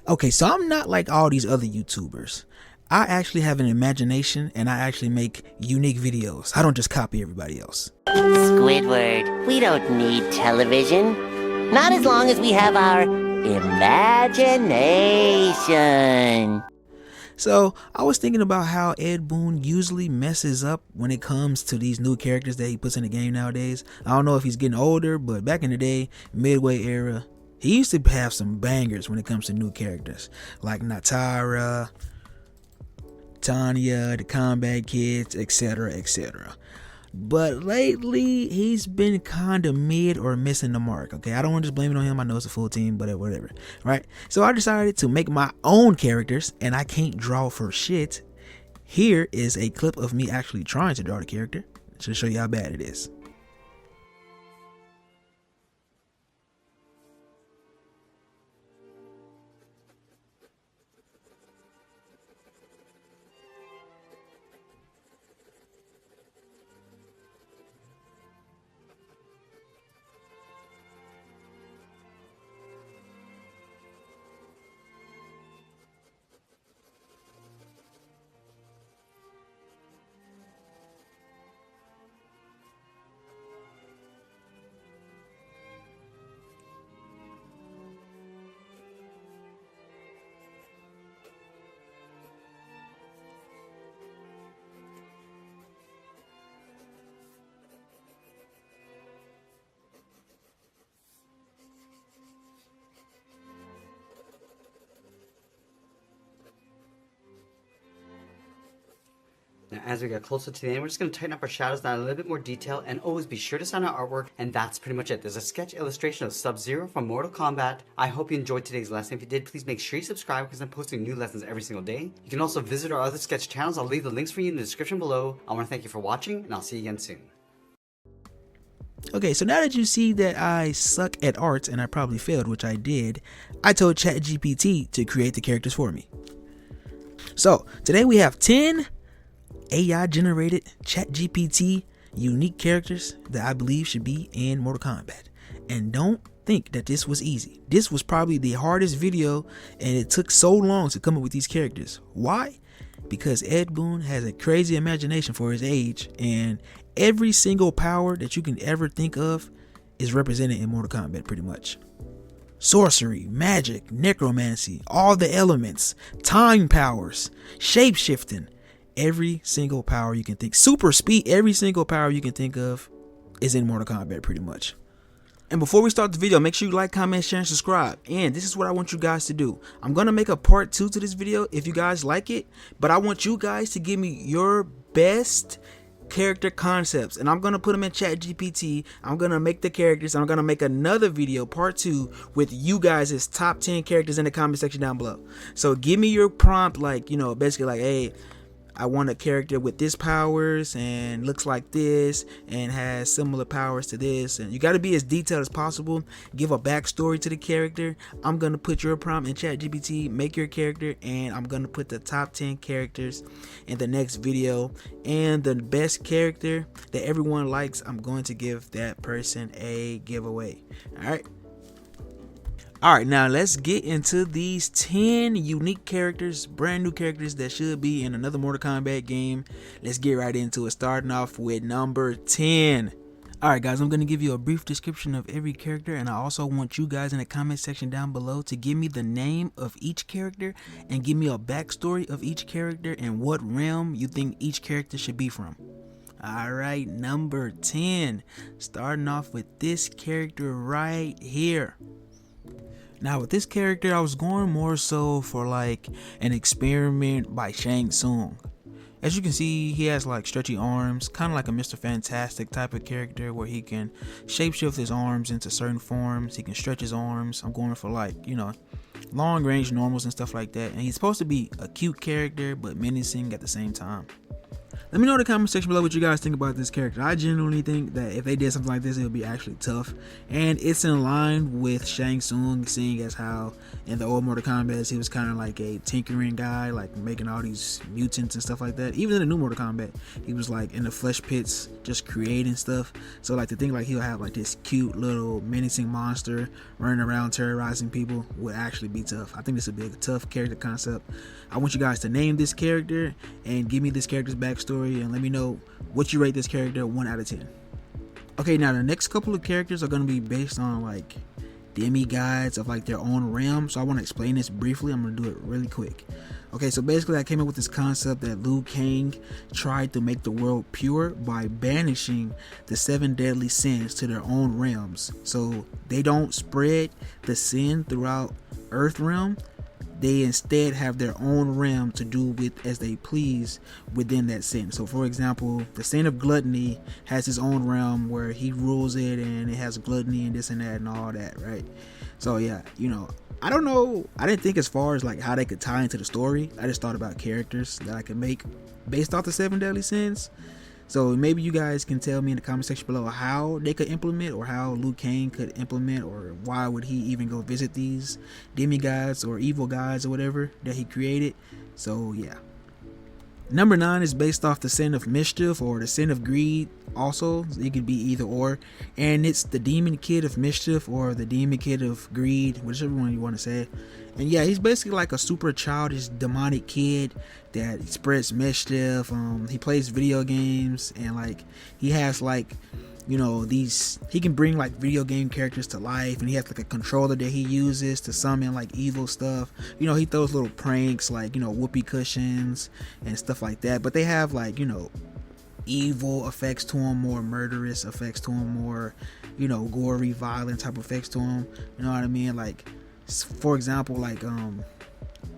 Okay, so I'm not like all these other YouTubers. I actually have an imagination and I actually make unique videos. I don't just copy everybody else. Squidward, we don't need television. Not as long as we have our imagination. So I was thinking about how Ed Boon usually messes up when it comes to these new characters that he puts in the game nowadays. I don't know if he's getting older, but back in the day, Midway era, he used to have some bangers when it comes to new characters. Like Natara, Tanya, the Kombat Kids, etc, etc. But lately, he's been kind of mid or missing the mark. Okay, I don't want to just blame it on him. I know it's a full team, but whatever. Right? So I decided to make my own characters, and I can't draw for shit. Here is a clip of me actually trying to draw the character to show you how bad it is. Now, as we get closer to the end, we're just going to tighten up our shadows down a little bit more detail, and always be sure to sign our artwork, and that's pretty much it. There's a sketch illustration of Sub-Zero from Mortal Kombat. I hope you enjoyed today's lesson. If you did, please make sure you subscribe because I'm posting new lessons every single day. You can also visit our other sketch channels. I'll leave the links for you in the description below. I want to thank you for watching, and I'll see you again soon. Okay, so now that you see that I suck at art and I probably failed, which I did, I told Chatgpt to create the characters for me. So today we have 10 AI generated Chatgpt unique characters that I believe should be in Mortal Kombat. And don't think that this was easy. This was probably the hardest video, and it took so long to come up with these characters. Why? Because Ed Boon has a crazy imagination for his age, and every single power that you can ever think of is represented in Mortal Kombat pretty much. Sorcery, magic, necromancy, all the elements, time powers, shape-shifting, every single power you can think, super speed, every single power you can think of is in Mortal Kombat pretty much. And before we start the video, make sure you like, comment, share, and subscribe. And this is what I want you guys to do. I'm going to make a part 2 to this video if you guys like it, but I want you guys to give me your best character concepts, and I'm gonna put them in Chatgpt. I'm gonna make the characters. I'm gonna make another video, part 2, with you guys' top 10 characters in the comment section down below. So give me your prompt, like, you know, basically like, hey, I want a character with this powers and looks like this and has similar powers to this, and you got to be as detailed as possible. Give a backstory to the character. I'm gonna put your prompt in Chatgpt, make your character, and I'm gonna put the top 10 characters in the next video. And the best character that everyone likes, I'm going to give that person a giveaway. Alright, now let's get into these 10 unique characters, brand new characters that should be in another Mortal Kombat game. Let's get right into it, starting off with number 10. Alright guys, I'm going to give you a brief description of every character, and I also want you guys in the comment section down below to give me the name of each character and give me a backstory of each character and what realm you think each character should be from. Alright, number 10, starting off with this character right here. Now with this character, I was going more so for like an experiment by Shang Tsung. As you can see, he has like stretchy arms, kind of like a Mr. Fantastic type of character where he can shapeshift his arms into certain forms. He can stretch his arms. I'm going for like, you know, long range normals and stuff like that. And he's supposed to be a cute character but menacing at the same time. Let me know in the comment section below what you guys think about this character. I genuinely think that if they did something like this, it would be actually tough. And it's in line with Shang Tsung, seeing as how in the old Mortal Kombat he was kind of like a tinkering guy, like making all these mutants and stuff like that. Even in the new Mortal Kombat, he was like in the flesh pits just creating stuff. So like to think like he'll have like this cute little menacing monster running around terrorizing people would actually be tough. I think this would be a tough character concept. I want you guys to name this character and give me this character's backstory and let me know what you rate this character 1 out of 10. Okay, now the next couple of characters are going to be based on like demigods of like their own realm, so I want to explain this briefly. I'm going to do it really quick. Okay, so basically I came up with this concept that Liu Kang tried to make the world pure by banishing the 7 deadly sins to their own realms, so they don't spread the sin throughout Earth realm. They instead have their own realm to do with as they please within that sin. So for example, the sin of gluttony has his own realm where he rules it, and it has gluttony and this and that and all that, right? So yeah, you know, I don't know, I didn't think as far as like how they could tie into the story. I just thought about characters that I could make based off the 7 deadly sins. So maybe you guys can tell me in the comment section below how they could implement, or how Liu Kang could implement, or why would he even go visit these demigods or evil gods or whatever that he created. So yeah. Number 9 is based off the sin of mischief or the sin of greed. Also, it could be either or, and it's the demon kid of mischief or the demon kid of greed, whichever one you want to say. And yeah, he's basically like a super childish demonic kid that spreads mischief. He plays video games, and like he has like, you know, these, he can bring like video game characters to life, and he has like a controller that he uses to summon like evil stuff. You know, he throws little pranks like, you know, whoopee cushions and stuff like that, but they have like, you know, evil effects to him, more murderous effects to him, more, you know, gory, violent type of effects to him. You know what I mean? Like, for example, like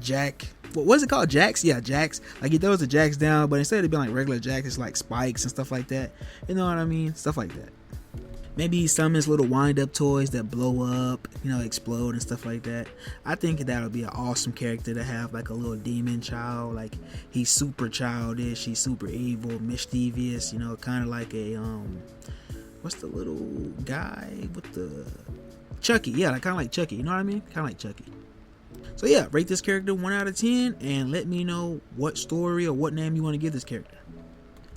Jack, what was it called? Jacks? Yeah, Jacks. Like he throws the Jacks down, but instead of being like regular Jacks, it's like spikes and stuff like that. You know what I mean? Stuff like that. Maybe he summons little wind-up toys that blow up, you know, explode and stuff like that. I think that would be an awesome character to have, like a little demon child. Like he's super childish, he's super evil, mischievous. You know, kind of like a what's the little guy with the Chucky? Yeah, like kind of like Chucky. You know what I mean? Kind of like Chucky. So yeah, rate this character 1 out of 10, and let me know what story or what name you want to give this character.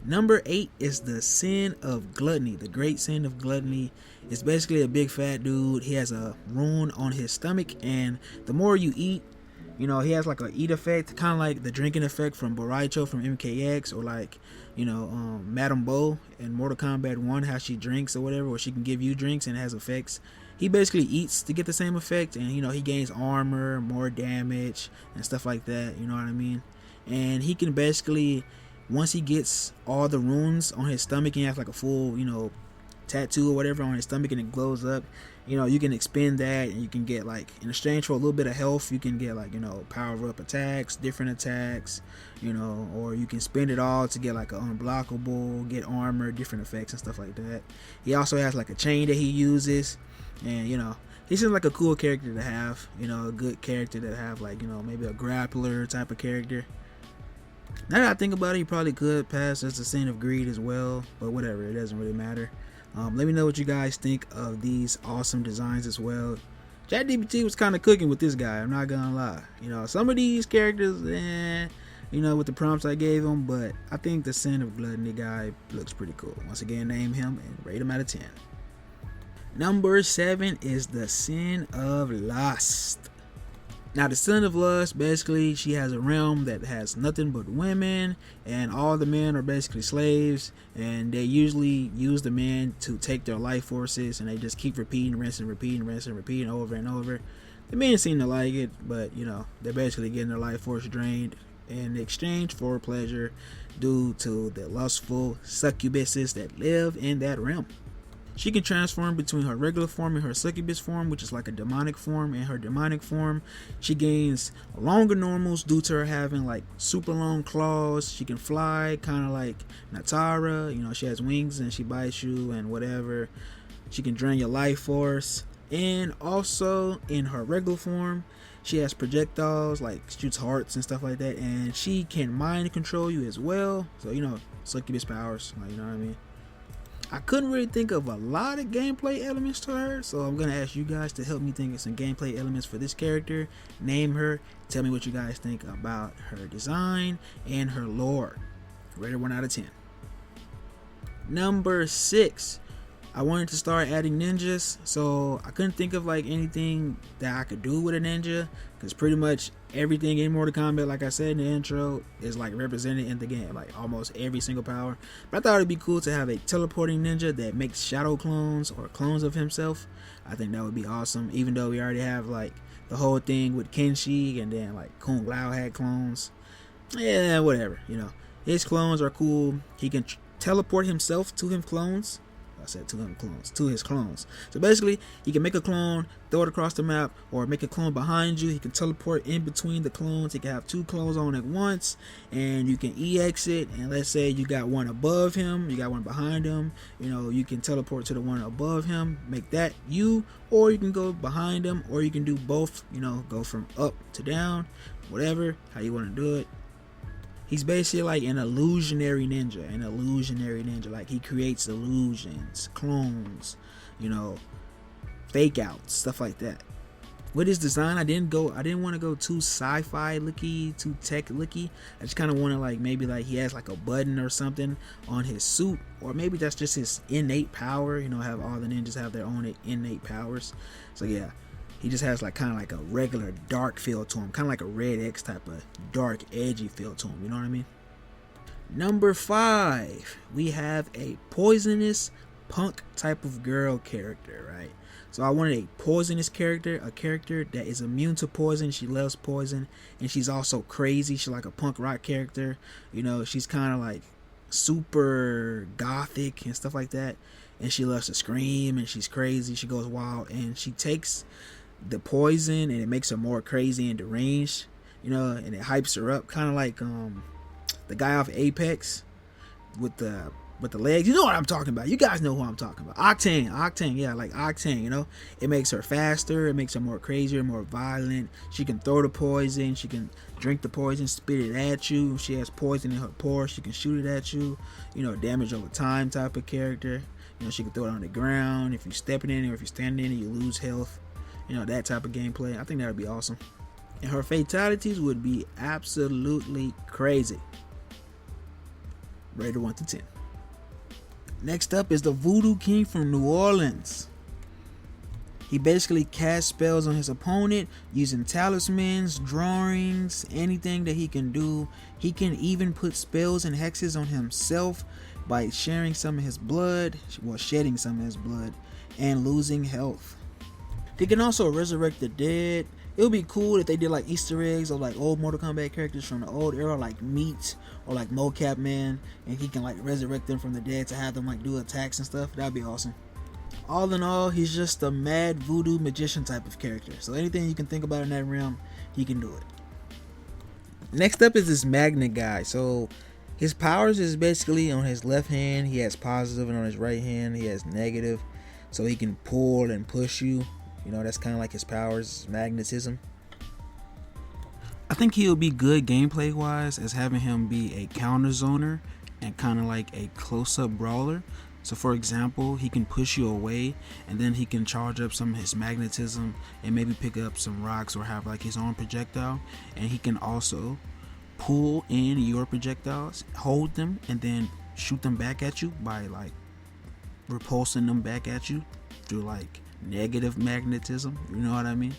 Number 8 is the sin of gluttony. The great sin of gluttony is basically a big fat dude. He has a rune on his stomach, and the more you eat, you know, he has like a eat effect, kind of like the drinking effect from Boraicho from MKX, or like, you know, Madame Bo in Mortal Kombat 1, how she drinks or whatever, or she can give you drinks and it has effects. He basically eats to get the same effect, and you know, he gains armor, more damage and stuff like that, you know what I mean? And he can basically, once he gets all the runes on his stomach, and he has like a full, you know, tattoo or whatever on his stomach, and it glows up, you know, you can expend that, and you can get like, in exchange for a little bit of health, you can get like, you know, power up attacks, different attacks, you know, or you can spend it all to get like an unblockable, get armor, different effects and stuff like that. He also has like a chain that he uses, and you know, he seems like a cool character to have, you know, a good character to have, like, you know, maybe a grappler type of character. Now that I think about it, he probably could pass as a sin of greed as well, but whatever, it doesn't really matter. Let me know what you guys think of these awesome designs as well. Chatgpt was kind of cooking with this guy, I'm not gonna lie. You know, some of these characters, you know, with the prompts I gave him, but I think the sin of gluttony guy looks pretty cool. Once again, name him and rate him out of 10. Number 7 is the sin of lust. Now the sin of lust, basically she has a realm that has nothing but women, and all the men are basically slaves, and they usually use the men to take their life forces, and they just keep repeating, rinsing, repeating, rinsing, repeating over and over. The men seem to like it, but you know, they're basically getting their life force drained in exchange for pleasure due to the lustful succubuses that live in that realm. She can transform between her regular form and her succubus form, which is like a demonic form. In her demonic form, she gains longer normals due to her having like super long claws. She can fly, kind of like Natara. You know, she has wings and she bites you and whatever. She can drain your life force. And also in her regular form, She has projectiles, like shoots hearts and stuff like that, and she can mind control you as well. So, you know, succubus powers, like, you know what I mean? I couldn't really think of a lot of gameplay elements to her, so I'm gonna ask you guys to help me think of some gameplay elements for this character. Name her, tell me what you guys think about her design and her lore. Rated 1 out of 10. Number 6. I wanted to start adding ninjas, so I couldn't think of like anything that I could do with a ninja, because pretty much everything in Mortal Kombat, like I said in the intro, is like represented in the game, like almost every single power. But I thought it'd be cool to have a teleporting ninja that makes shadow clones or clones of himself. I think that would be awesome, even though we already have like the whole thing with Kenshi, and then like Kung Lao had clones. Yeah, whatever, you know, his clones are cool. He can teleport himself to his clones. I said to his clones. So basically, he can make a clone, throw it across the map, or make a clone behind you. He can teleport in between the clones. He can have 2 clones on at once, and you can EX it. And let's say you got one above him, you got one behind him. You know, you can teleport to the one above him, make that you, or you can go behind him, or you can do both. You know, go from up to down, whatever, how you want to do it. He's basically like an illusionary ninja. Like, he creates illusions, clones, you know, fake outs, stuff like that. With his design, I didn't want to go too sci-fi looky, too tech looky. I just kind of want to like, maybe like he has like a button or something on his suit, or maybe that's just his innate power. You know, have all the ninjas have their own innate powers. So yeah, he just has like kind of like a regular dark feel to him, kind of like a Red X type of dark edgy feel to him, you know what I mean? Number 5, we have a poisonous punk type of girl character, right? So I wanted a poisonous character, a character that is immune to poison. She loves poison, and she's also crazy. She's like a punk rock character, you know. She's kind of like super gothic and stuff like that, and she loves to scream, and she's crazy. She goes wild, and she takes the poison and it makes her more crazy and deranged, you know, and it hypes her up, kind of like the guy off Apex with the legs. You know what I'm talking about. You guys know who I'm talking about. Octane, yeah, like Octane, you know. It makes her faster, it makes her more crazier, more violent. She can throw the poison, she can drink the poison, spit it at you. She has poison in her pores, she can shoot it at you, you know, damage over time type of character. You know, she can throw it on the ground. If you're stepping in it or if you're standing in it, you lose health. You know, that type of gameplay. I think that would be awesome. And her fatalities would be absolutely crazy. Rated 1 to 10. Next up is the Voodoo King from New Orleans. He basically casts spells on his opponent using talismans, drawings, anything that he can do. He can even put spells and hexes on himself by sharing some of his blood, well, shedding some of his blood, and losing health. He can also resurrect the dead. It would be cool if they did like Easter eggs of like old Mortal Kombat characters from the old era, like Meat or like Mocap Man, and he can like resurrect them from the dead to have them like do attacks and stuff. That'd be awesome. All in all, he's just a mad voodoo magician type of character. So anything you can think about in that realm, he can do it. Next up is this Magnet guy. So his powers is basically on his left hand he has positive, and on his right hand he has negative. So he can pull and push you. You know, that's kind of like his powers, magnetism. I think he'll be good gameplay wise as having him be a counter zoner and kind of like a close-up brawler. So for example, he can push you away, and then he can charge up some of his magnetism and maybe pick up some rocks or have like his own projectile. And he can also pull in your projectiles, hold them, and then shoot them back at you by like repulsing them back at you through like negative magnetism. You know what I mean?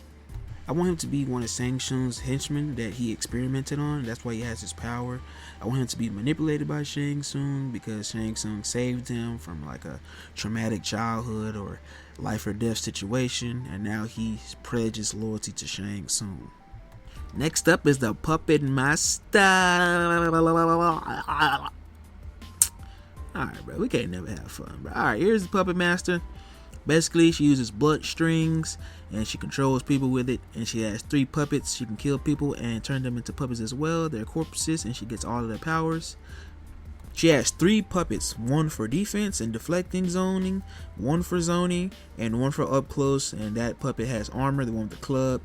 I want him to be one of Shang Tsung's henchmen that he experimented on. That's why he has his power. I want him to be manipulated by Shang Tsung because Shang Tsung saved him from like a traumatic childhood or life or death situation, and now he's pledged his loyalty to Shang Tsung. Next up is the Puppet Master. Alright, bro, we can't never have fun, bro. Alright, here's the Puppet Master. Basically, she uses blood strings and she controls people with it, and she has 3 puppets. She can kill people and turn them into puppets as well. They're corpses, and she gets all of their powers. She has 3 puppets, 1 for defense and deflecting zoning, 1 for zoning, and 1 for up close. And that puppet has armor, the one with the club.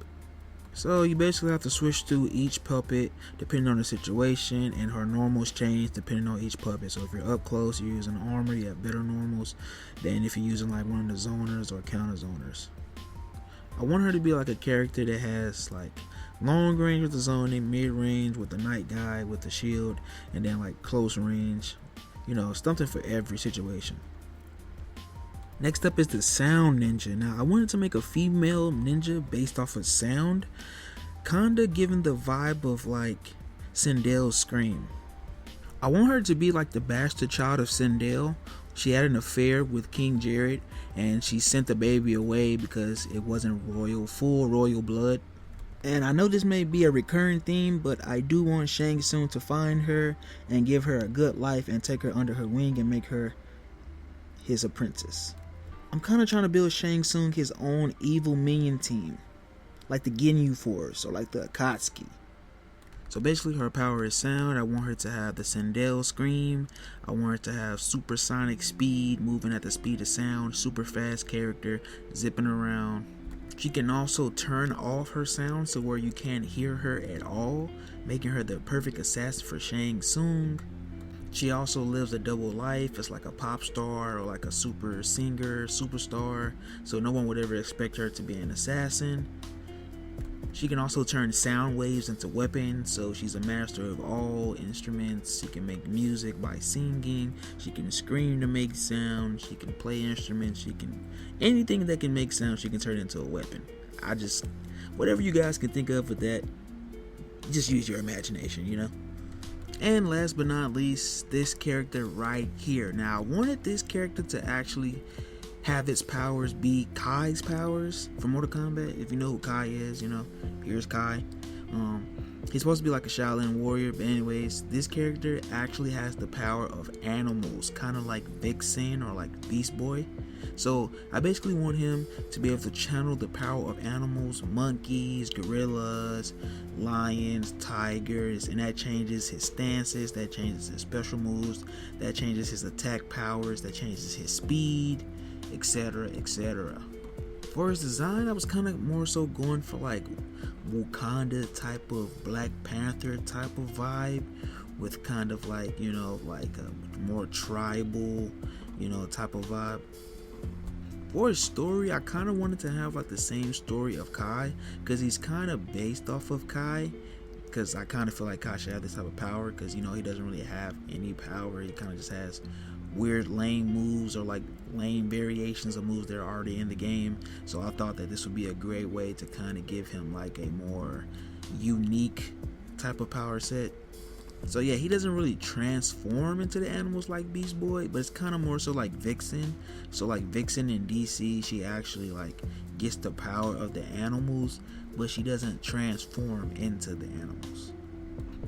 So you basically have to switch through each puppet depending on the situation, and her normals change depending on each puppet. So if you're up close, you're using armor, you have better normals than if you're using like one of the zoners or counter zoners. I want her to be like a character that has like long range with the zoning, mid range with the night guy with the shield, and then like close range, something for every situation. Next up is the sound ninja. Now I wanted to make a female ninja based off of sound, kinda giving the vibe of like Sindel's scream. I want her to be like the bastard child of Sindel. She had an affair with King Jared and she sent the baby away because it wasn't full royal blood. And I know this may be a recurring theme, but I do want Shang Tsung to find her and give her a good life and take her under her wing and make her his apprentice. I'm kind of trying to build Shang Tsung his own evil minion team, like the Ginyu Force or like the Akatsuki. So basically her power is sound. I want her to have the Sindel scream. I want her to have supersonic speed, moving at the speed of sound, super fast character, zipping around. She can also turn off her sound so where you can't hear her at all, making her the perfect assassin for Shang Tsung. She also lives a double life as like a pop star or like a super singer, superstar, so no one would ever expect her to be an assassin. She can also turn sound waves into weapons, so she's a master of all instruments. She can make music by singing, she can scream to make sound, she can play instruments, anything that can make sound, she can turn it into a weapon. Whatever you guys can think of with that, just use your imagination, And last but not least, this character right here. Now I wanted this character to actually have its powers be Kai's powers from Mortal Kombat. If you know who Kai is, here's Kai. He's supposed to be like a Shaolin warrior, but anyways, this character actually has the power of animals, kind of like Vixen or like Beast Boy. So I basically want him to be able to channel the power of animals, monkeys, gorillas, lions, tigers, and that changes his stances, that changes his special moves, that changes his attack powers, that changes his speed, etc, etc. For his design, I was kind of more so going for like Wakanda type of Black Panther type of vibe, with kind of like like a more tribal type of vibe. For his story, I kind of wanted to have like the same story of Kai, because he's kind of based off of Kai, because I kind of feel like Kai should have this type of power, because he doesn't really have any power. He kind of just has weird lame moves or like lame variations of moves that are already in the game. So I thought that this would be a great way to kind of give him like a more unique type of power set. So yeah, he doesn't really transform into the animals like Beast Boy, but it's kind of more so like Vixen. So like Vixen in DC, she actually like gets the power of the animals, but she doesn't transform into the animals.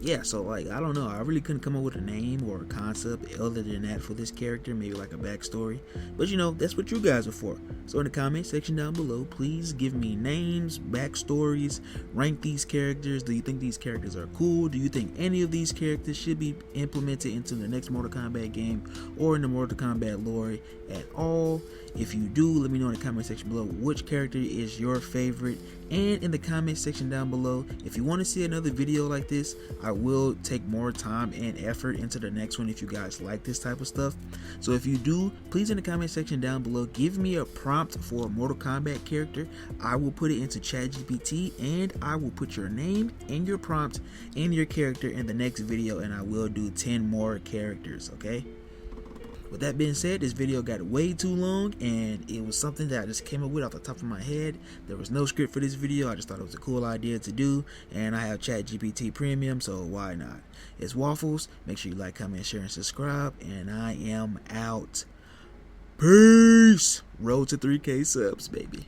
Yeah, so like I don't know, I really couldn't come up with a name or a concept other than that for this character, maybe like a backstory, but that's what you guys are for. So in the comment section down below, please give me names, backstories, rank these characters. Do you think these characters are cool? Do you think any of these characters should be implemented into the next Mortal Kombat game or in the Mortal Kombat lore at all? If you do, let me know in the comment section below which character is your favorite, and in the comment section down below, if you want to see another video like this, I will take more time and effort into the next one if you guys like this type of stuff. So if you do, please in the comment section down below, give me a prompt for a Mortal Kombat character. I will put it into Chatgpt and I will put your name and your prompt and your character in the next video, and I will do 10 more characters, okay? With that being said, this video got way too long, and it was something that I just came up with off the top of my head. There was no script for this video. I just thought it was a cool idea to do, and I have ChatGPT Premium, so why not? It's Waffles. Make sure you like, comment, share, and subscribe, and I am out. Peace. Road to 3K subs, baby.